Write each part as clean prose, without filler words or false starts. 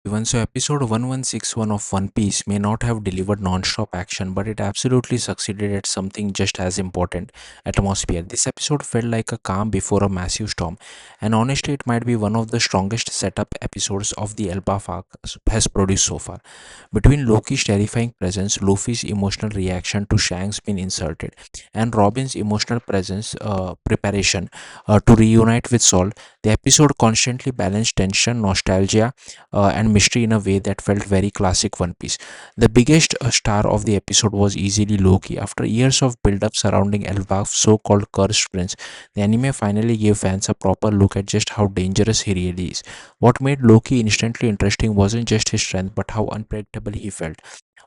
Even so, episode 1161 of One Piece may not have delivered non-stop action, but it absolutely succeeded at something just as important: atmosphere. This episode felt like a calm before a massive storm, and honestly, it might be one of the strongest setup episodes of the Elba arc has produced so far. Between Loki's terrifying presence, Luffy's emotional reaction to Shanks being inserted, and Robin's emotional preparation to reunite with Sol, the episode constantly balanced tension, nostalgia, and mystery in a way that felt very classic One Piece. The biggest star of the episode was easily Loki. After years of build-up surrounding Elbaf's so-called cursed prince, the anime finally gave fans a proper look at just how dangerous he really is. What made Loki instantly interesting wasn't just his strength, but how unpredictable he felt.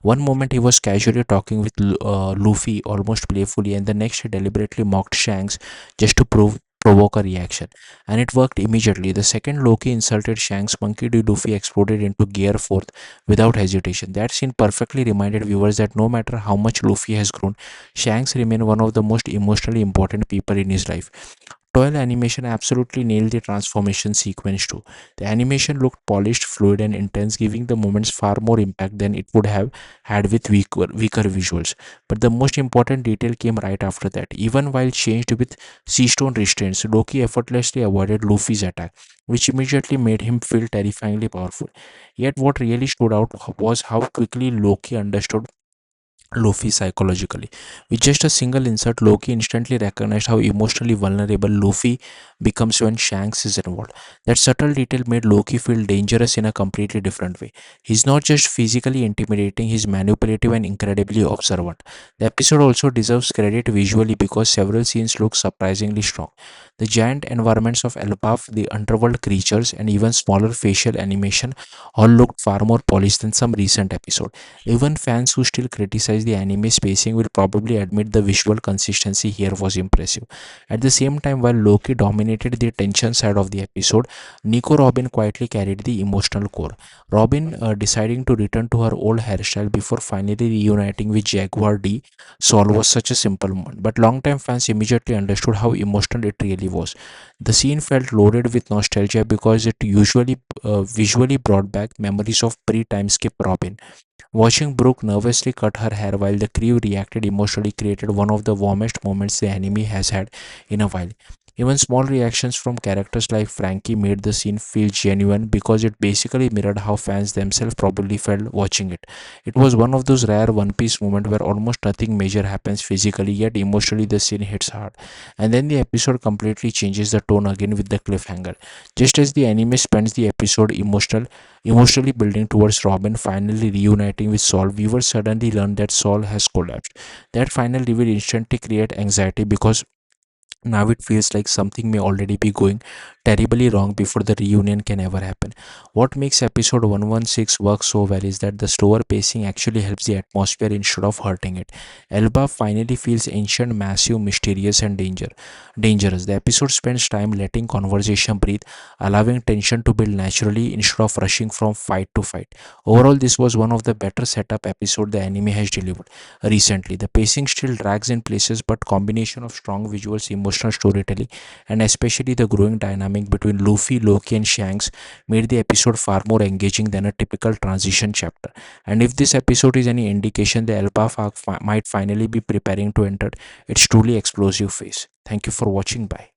One moment he was casually talking with Luffy almost playfully, and the next he deliberately mocked Shanks just to provoke a reaction. And it worked immediately. The second Loki insulted Shanks, Monkey D. Luffy exploded into gear fourth without hesitation. That scene perfectly reminded viewers that no matter how much Luffy has grown, Shanks remains one of the most emotionally important people in his life. Toil animation absolutely nailed the transformation sequence too. The animation looked polished, fluid, and intense, giving the moments far more impact than it would have had with weaker visuals. But the most important detail came right after that. Even while changed with sea stone restraints, Loki effortlessly avoided Luffy's attack, which immediately made him feel terrifyingly powerful. Yet, what really stood out was how quickly Loki understood Luffy psychologically. With just a single insert, Loki instantly recognized how emotionally vulnerable Luffy becomes when Shanks is involved. That subtle detail made Loki feel dangerous in a completely different way. He's not just physically intimidating, he's manipulative and incredibly observant. The episode also deserves credit visually because several scenes look surprisingly strong. The giant environments of Elbaf, the underworld creatures, and even smaller facial animation all looked far more polished than some recent episodes. Even fans who still criticize the anime spacing will probably admit the visual consistency here was impressive. At the same time, while Loki dominated the tension side of the episode, Nico Robin quietly carried the emotional core. Robin deciding to return to her old hairstyle before finally reuniting with Jaguar D. Sol was such a simple moment, but longtime fans immediately understood how emotional it really was. The scene felt loaded with nostalgia because it usually visually brought back memories of pre-time skip Robin. Watching Brooke nervously cut her hair while the crew reacted emotionally created one of the warmest moments the anime has had in a while. Even small reactions from characters like Frankie made the scene feel genuine because it basically mirrored how fans themselves probably felt watching it. It was one of those rare One Piece moments where almost nothing major happens physically, yet emotionally the scene hits hard. And then the episode completely changes the tone again with the cliffhanger. Just as the anime spends the episode emotionally building towards Robin finally reuniting with Saul, viewers suddenly learn that Saul has collapsed. That final reveal instantly creates anxiety because now it feels like something may already be going terribly wrong before the reunion can ever happen. What makes episode 116 work so well is that the slower pacing actually helps the atmosphere instead of hurting it. Elba finally feels ancient, massive, mysterious, and dangerous. The episode spends time letting conversation breathe, allowing tension to build naturally instead of rushing from fight to fight. Overall, this was one of the better setup episode the anime has delivered recently. The pacing still drags in places, but combination of strong visuals, emotional storytelling, and especially the growing dynamic between Luffy, Loki, and Shanks made the episode far more engaging than a typical transition chapter. And if this episode is any indication, the Elbaf arc might finally be preparing to enter its truly explosive phase. Thank you for watching. Bye.